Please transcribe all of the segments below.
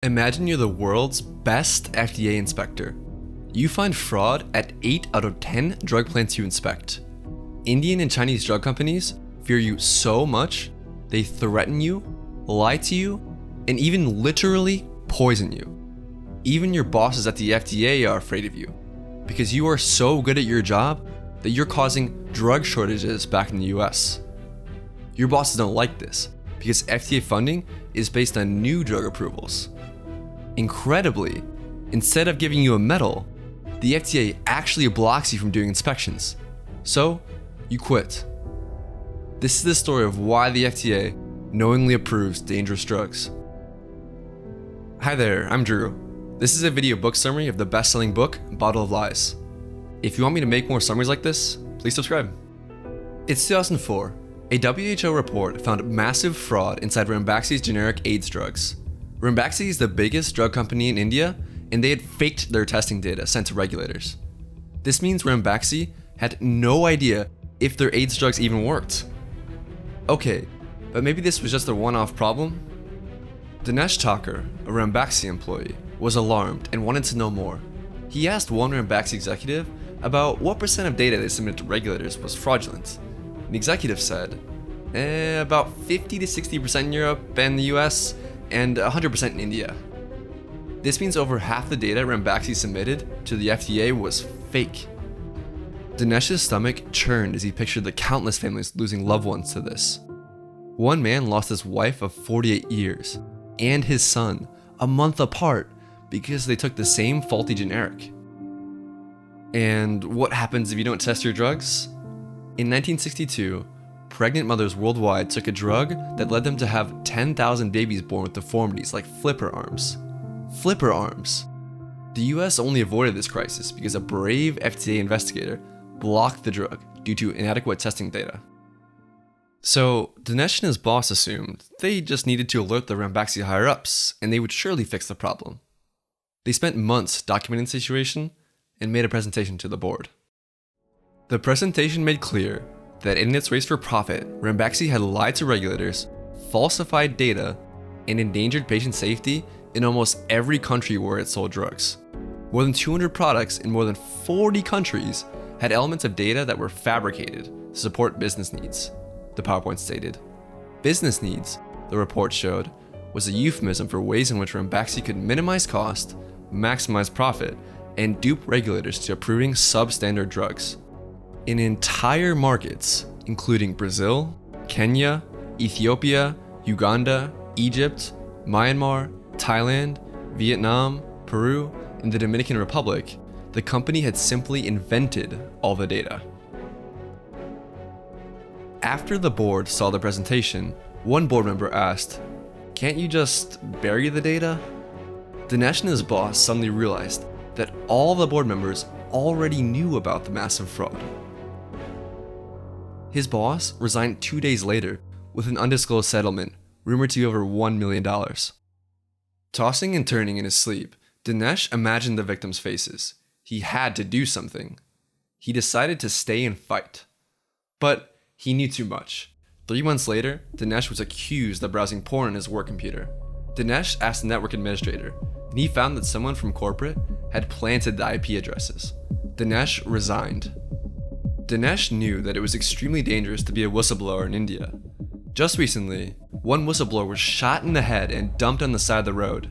Imagine you're the world's best FDA inspector. You find fraud at 8 out of 10 drug plants you inspect. Indian and Chinese drug companies fear you so much, they threaten you, lie to you, and even literally poison you. Even your bosses at the FDA are afraid of you, because you are so good at your job that you're causing drug shortages back in the US. Your bosses don't like this, because FDA funding is based on new drug approvals. Incredibly, instead of giving you a medal, the FDA actually blocks you from doing inspections. So, you quit. This is the story of why the FDA knowingly approves dangerous drugs. Hi there, I'm Drew. This is a video book summary of the best-selling book, Bottle of Lies. If you want me to make more summaries like this, please subscribe. It's 2004. A WHO report found massive fraud inside Ranbaxy's generic AIDS drugs. Ranbaxy is the biggest drug company in India, and they had faked their testing data sent to regulators. This means Ranbaxy had no idea if their AIDS drugs even worked. Okay, but maybe this was just a one-off problem? Dinesh Thakur, a Ranbaxy employee, was alarmed and wanted to know more. He asked one Ranbaxy executive about what % of data they submitted to regulators was fraudulent. The executive said, about 50 to 60% in Europe and the US, and 100% in India. This means over half the data Ranbaxy submitted to the FDA was fake. Dinesh's stomach churned as he pictured the countless families losing loved ones to this. One man lost his wife of 48 years and his son a month apart because they took the same faulty generic. And what happens if you don't test your drugs? In 1962, pregnant mothers worldwide took a drug that led them to have 10,000 babies born with deformities like flipper arms. Flipper arms. The US only avoided this crisis because a brave FDA investigator blocked the drug due to inadequate testing data. So, Dinesh and his boss assumed they just needed to alert the Ranbaxy higher-ups and they would surely fix the problem. They spent months documenting the situation and made a presentation to the board. The presentation made clear that in its race for profit, Ranbaxy had lied to regulators, falsified data, and endangered patient safety in almost every country where it sold drugs. More than 200 products in more than 40 countries had elements of data that were fabricated to support business needs, the PowerPoint stated. Business needs, the report showed, was a euphemism for ways in which Ranbaxy could minimize cost, maximize profit, and dupe regulators to approving substandard drugs. In entire markets, including Brazil, Kenya, Ethiopia, Uganda, Egypt, Myanmar, Thailand, Vietnam, Peru, and the Dominican Republic, the company had simply invented all the data. After the board saw the presentation, one board member asked, "Can't you just bury the data?" Dinesh and his boss suddenly realized that all the board members already knew about the massive fraud. His boss resigned 2 days later with an undisclosed settlement rumored to be over $1 million. Tossing and turning in his sleep, Dinesh imagined the victims' faces. He had to do something. He decided to stay and fight. But he knew too much. 3 months later, Dinesh was accused of browsing porn on his work computer. Dinesh asked the network administrator, and he found that someone from corporate had planted the IP addresses. Dinesh resigned. Dinesh knew that it was extremely dangerous to be a whistleblower in India. Just recently, one whistleblower was shot in the head and dumped on the side of the road.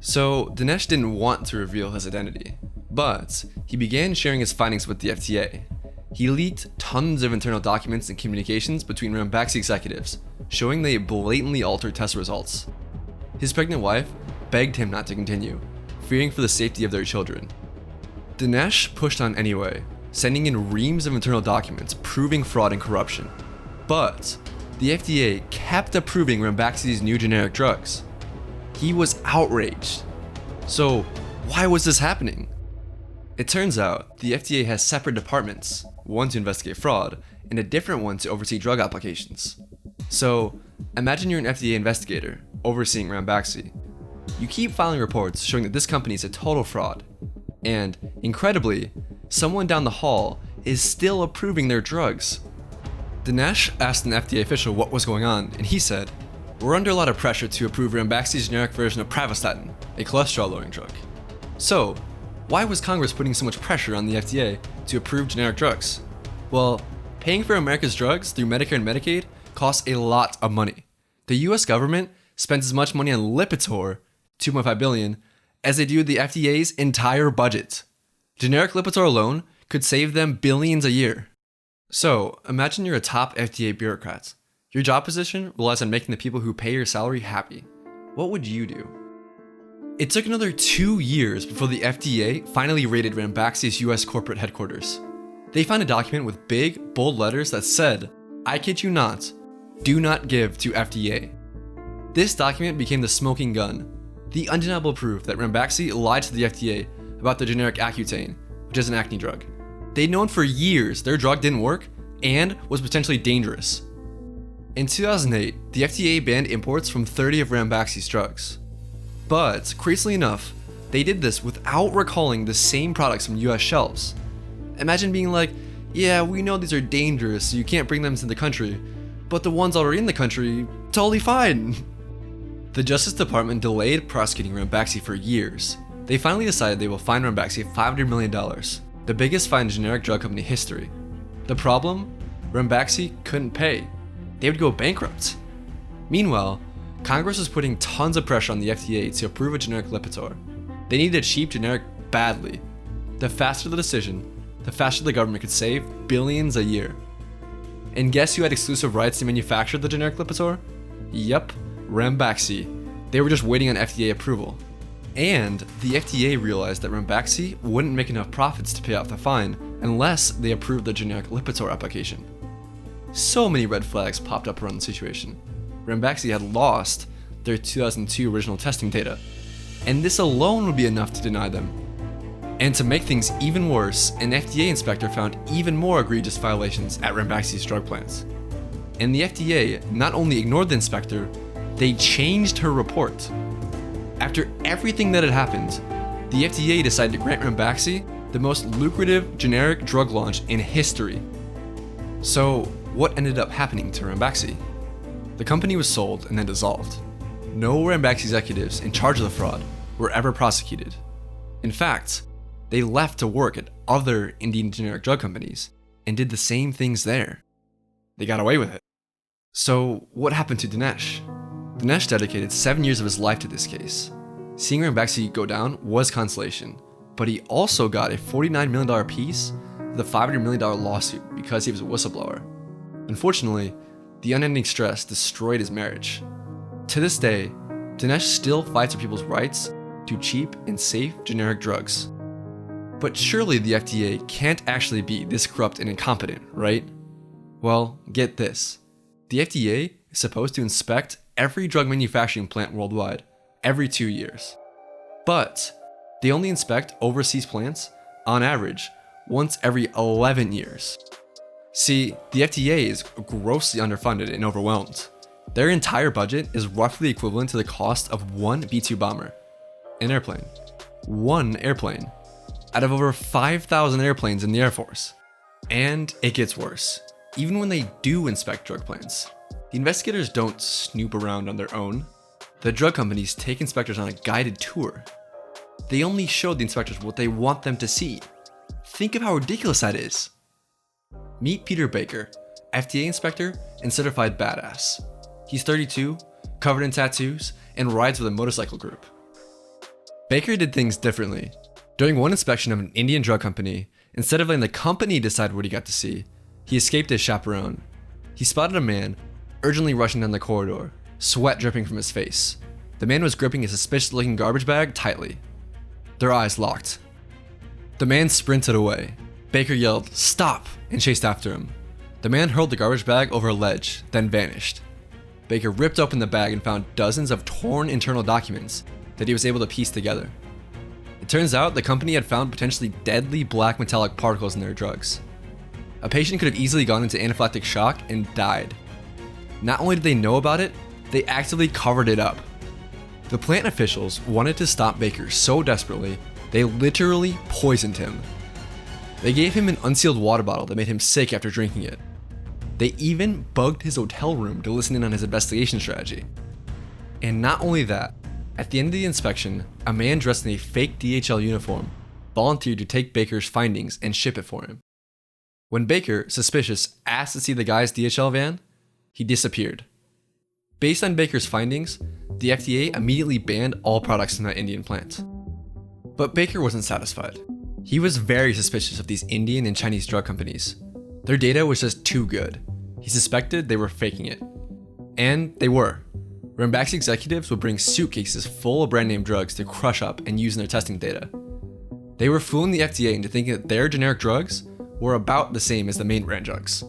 So Dinesh didn't want to reveal his identity, but he began sharing his findings with the FDA. He leaked tons of internal documents and communications between Ranbaxy executives, showing they blatantly altered test results. His pregnant wife begged him not to continue, fearing for the safety of their children. Dinesh pushed on anyway, sending in reams of internal documents proving fraud and corruption. But the FDA kept approving Ranbaxy's new generic drugs. He was outraged. So why was this happening? It turns out the FDA has separate departments, one to investigate fraud and a different one to oversee drug applications. So imagine you're an FDA investigator overseeing Ranbaxy. You keep filing reports showing that this company is a total fraud. And incredibly, someone down the hall is still approving their drugs. Dinesh asked an FDA official what was going on, and he said, we're under a lot of pressure to approve Ranbaxy's generic version of Pravastatin, a cholesterol-lowering drug. So, why was Congress putting so much pressure on the FDA to approve generic drugs? Well, paying for America's drugs through Medicare and Medicaid costs a lot of money. The US government spends as much money on Lipitor, $2.5 billion, as they do the FDA's entire budget. Generic Lipitor alone could save them billions a year. So, imagine you're a top FDA bureaucrat. Your job position relies on making the people who pay your salary happy. What would you do? It took another 2 years before the FDA finally raided Ranbaxy's US corporate headquarters. They found a document with big, bold letters that said, I kid you not, do not give to FDA. This document became the smoking gun, the undeniable proof that Ranbaxy lied to the FDA about the generic Accutane, which is an acne drug. They'd known for years their drug didn't work and was potentially dangerous. In 2008, the FDA banned imports from 30 of Ranbaxy's drugs. But, crazily enough, they did this without recalling the same products from US shelves. Imagine being like, yeah, we know these are dangerous, so you can't bring them into the country, but the ones already in the country, totally fine. The Justice Department delayed prosecuting Ranbaxy for years. They finally decided they will fine Ranbaxy $500 million, the biggest fine in generic drug company history. The problem? Ranbaxy couldn't pay. They would go bankrupt. Meanwhile, Congress was putting tons of pressure on the FDA to approve a generic Lipitor. They needed a cheap generic badly. The faster the decision, the faster the government could save billions a year. And guess who had exclusive rights to manufacture the generic Lipitor? Yup, Ranbaxy. They were just waiting on FDA approval. And the FDA realized that Ranbaxy wouldn't make enough profits to pay off the fine unless they approved the generic Lipitor application. So many red flags popped up around the situation. Ranbaxy had lost their 2002 original testing data, and this alone would be enough to deny them. And to make things even worse, an FDA inspector found even more egregious violations at Ranbaxy's drug plants. And the FDA not only ignored the inspector, they changed her report. After everything that had happened, the FDA decided to grant Ranbaxy the most lucrative generic drug launch in history. So, what ended up happening to Ranbaxy? The company was sold and then dissolved. No Ranbaxy executives in charge of the fraud were ever prosecuted. In fact, they left to work at other Indian generic drug companies and did the same things there. They got away with it. So, what happened to Dinesh? Dinesh dedicated 7 years of his life to this case. Seeing Ranbaxy go down was consolation, but he also got a $49 million piece of the $500 million lawsuit because he was a whistleblower. Unfortunately, the unending stress destroyed his marriage. To this day, Dinesh still fights for people's rights to cheap and safe generic drugs. But surely the FDA can't actually be this corrupt and incompetent, right? Well, get this. The FDA is supposed to inspect every drug manufacturing plant worldwide every 2 years. But they only inspect overseas plants, on average, once every 11 years. See, the FDA is grossly underfunded and overwhelmed. Their entire budget is roughly equivalent to the cost of one B-2 bomber. An airplane. One airplane. Out of over 5,000 airplanes in the Air Force. And it gets worse. Even when they do inspect drug plants, the investigators don't snoop around on their own. The drug companies take inspectors on a guided tour. They only show the inspectors what they want them to see. Think of how ridiculous that is. Meet Peter Baker, FDA inspector and certified badass. He's 32, covered in tattoos, and rides with a motorcycle group. Baker did things differently. During one inspection of an Indian drug company, instead of letting the company decide what he got to see, he escaped his chaperone. He spotted a man urgently rushing down the corridor, sweat dripping from his face. The man was gripping a suspicious-looking garbage bag tightly. Their eyes locked. The man sprinted away. Baker yelled, "Stop!" and chased after him. The man hurled the garbage bag over a ledge, then vanished. Baker ripped open the bag and found dozens of torn internal documents that he was able to piece together. It turns out the company had found potentially deadly black metallic particles in their drugs. A patient could have easily gone into anaphylactic shock and died. Not only did they know about it, they actively covered it up. The plant officials wanted to stop Baker so desperately, they literally poisoned him. They gave him an unsealed water bottle that made him sick after drinking it. They even bugged his hotel room to listen in on his investigation strategy. And not only that, at the end of the inspection, a man dressed in a fake DHL uniform volunteered to take Baker's findings and ship it for him. When Baker, suspicious, asked to see the guy's DHL van, he disappeared. Based on Baker's findings, the FDA immediately banned all products from that Indian plant. But Baker wasn't satisfied. He was very suspicious of these Indian and Chinese drug companies. Their data was just too good. He suspected they were faking it. And they were. Ranbaxy executives would bring suitcases full of brand name drugs to crush up and use in their testing data. They were fooling the FDA into thinking that their generic drugs were about the same as the main brand drugs.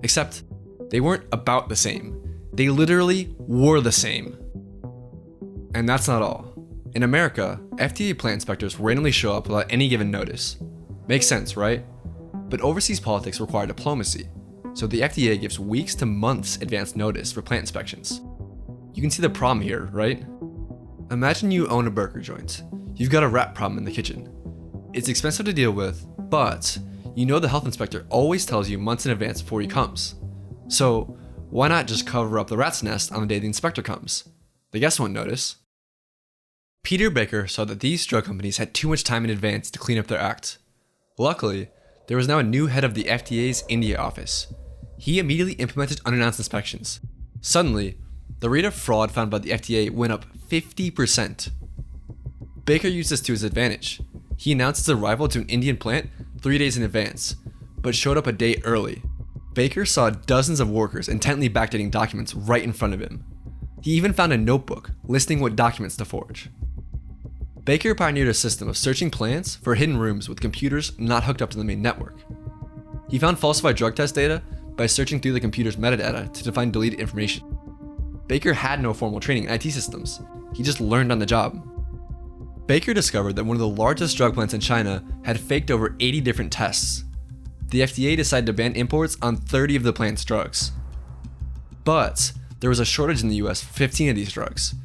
Except, they weren't about the same. They literally were the same. And that's not all. In America, FDA plant inspectors randomly show up without any given notice. Makes sense, right? But overseas politics require diplomacy, so the FDA gives weeks to months advance notice for plant inspections. You can see the problem here, right? Imagine you own a burger joint. You've got a rat problem in the kitchen. It's expensive to deal with, but you know the health inspector always tells you months in advance before he comes. So why not just cover up the rat's nest on the day the inspector comes? The guests won't notice. Peter Baker saw that these drug companies had too much time in advance to clean up their act. Luckily, there was now a new head of the FDA's India office. He immediately implemented unannounced inspections. Suddenly, the rate of fraud found by the FDA went up 50%. Baker used this to his advantage. He announced his arrival to an Indian plant 3 days in advance, but showed up a day early. Baker saw dozens of workers intently backdating documents right in front of him. He even found a notebook listing what documents to forge. Baker pioneered a system of searching plants for hidden rooms with computers not hooked up to the main network. He found falsified drug test data by searching through the computer's metadata to find deleted information. Baker had no formal training in IT systems. He just learned on the job. Baker discovered that one of the largest drug plants in China had faked over 80 different tests. The FDA decided to ban imports on 30 of the plant's drugs. But there was a shortage in the US for 15 of these drugs.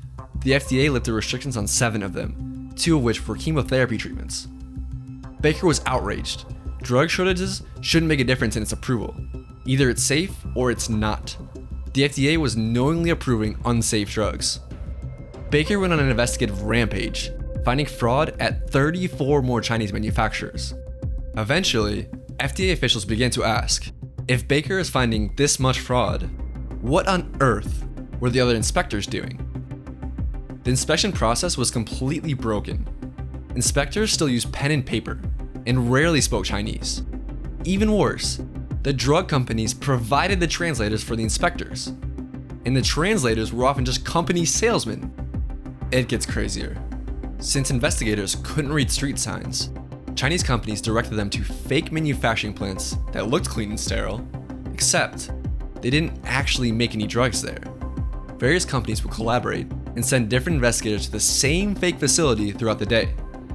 The FDA lifted restrictions on 7 of them, 2 of which were chemotherapy treatments. Baker was outraged. Drug shortages shouldn't make a difference in its approval. Either it's safe or it's not. The FDA was knowingly approving unsafe drugs. Baker went on an investigative rampage, finding fraud at 34 more Chinese manufacturers. Eventually, FDA officials began to ask, if Baker is finding this much fraud, what on earth were the other inspectors doing? The inspection process was completely broken. Inspectors still used pen and paper and rarely spoke Chinese. Even worse, the drug companies provided the translators for the inspectors, and the translators were often just company salesmen. It gets crazier. Since investigators couldn't read street signs, Chinese companies directed them to fake manufacturing plants that looked clean and sterile, except they didn't actually make any drugs there. Various companies would collaborate and send different investigators to the same fake facility throughout the day,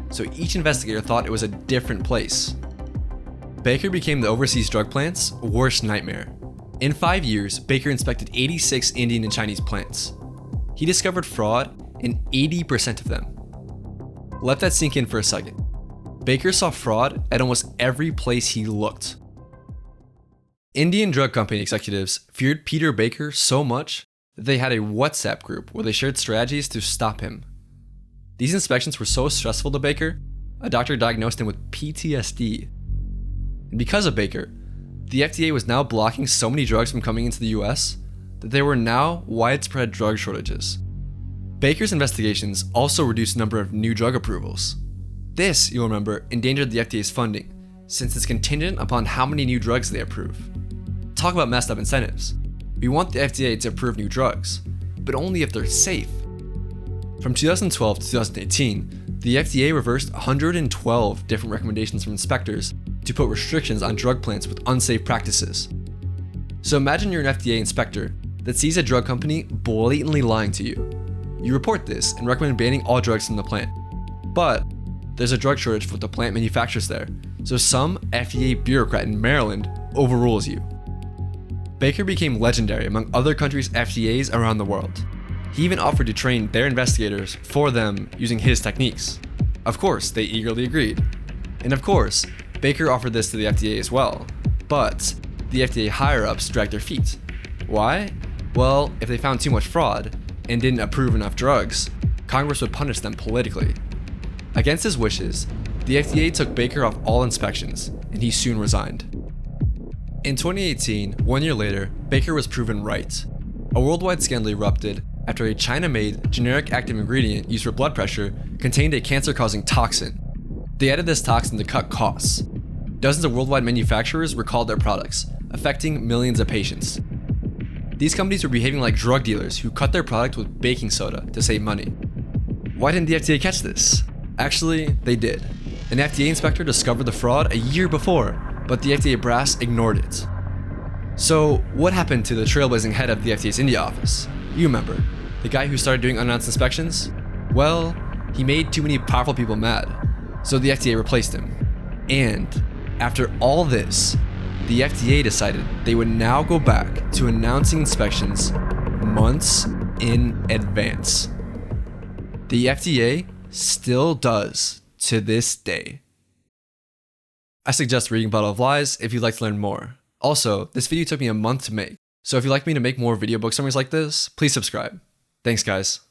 so each investigator thought it was a different place. Baker became the overseas drug plant's worst nightmare. In 5 years, Baker inspected 86 Indian and Chinese plants. He discovered fraud in 80% of them. Let that sink in for a second. Baker saw fraud at almost every place he looked. Indian drug company executives feared Peter Baker so much that they had a WhatsApp group where they shared strategies to stop him. These inspections were so stressful to Baker, a doctor diagnosed him with PTSD. And because of Baker, the FDA was now blocking so many drugs from coming into the US that there were now widespread drug shortages. Baker's investigations also reduced the number of new drug approvals. This, you'll remember, endangered the FDA's funding, since it's contingent upon how many new drugs they approve. Talk about messed up incentives. We want the FDA to approve new drugs, but only if they're safe. From 2012 to 2018, the FDA reversed 112 different recommendations from inspectors to put restrictions on drug plants with unsafe practices. So imagine you're an FDA inspector that sees a drug company blatantly lying to you. You report this and recommend banning all drugs from the plant. But there's a drug shortage for what the plant manufactures there, so some FDA bureaucrat in Maryland overrules you. Baker became legendary among other countries' FDAs around the world. He even offered to train their investigators for them using his techniques. Of course, they eagerly agreed. And of course, Baker offered this to the FDA as well. But the FDA higher-ups dragged their feet. Why? Well, if they found too much fraud, and didn't approve enough drugs, Congress would punish them politically. Against his wishes, the FDA took Baker off all inspections, and he soon resigned. In 2018, 1 year later, Baker was proven right. A worldwide scandal erupted after a China-made generic active ingredient used for blood pressure contained a cancer-causing toxin. They added this toxin to cut costs. Dozens of worldwide manufacturers recalled their products, affecting millions of patients. These companies were behaving like drug dealers who cut their product with baking soda to save money. Why didn't the FDA catch this? Actually, they did. An FDA inspector discovered the fraud a year before, but the FDA brass ignored it. So, what happened to the trailblazing head of the FDA's India office? You remember, the guy who started doing unannounced inspections? Well, he made too many powerful people mad, so the FDA replaced him. And after all this, the FDA decided they would now go back to announcing inspections months in advance. The FDA still does to this day. I suggest reading Bottle of Lies if you'd like to learn more. Also, this video took me a month to make, so if you'd like me to make more video book summaries like this, please subscribe. Thanks guys.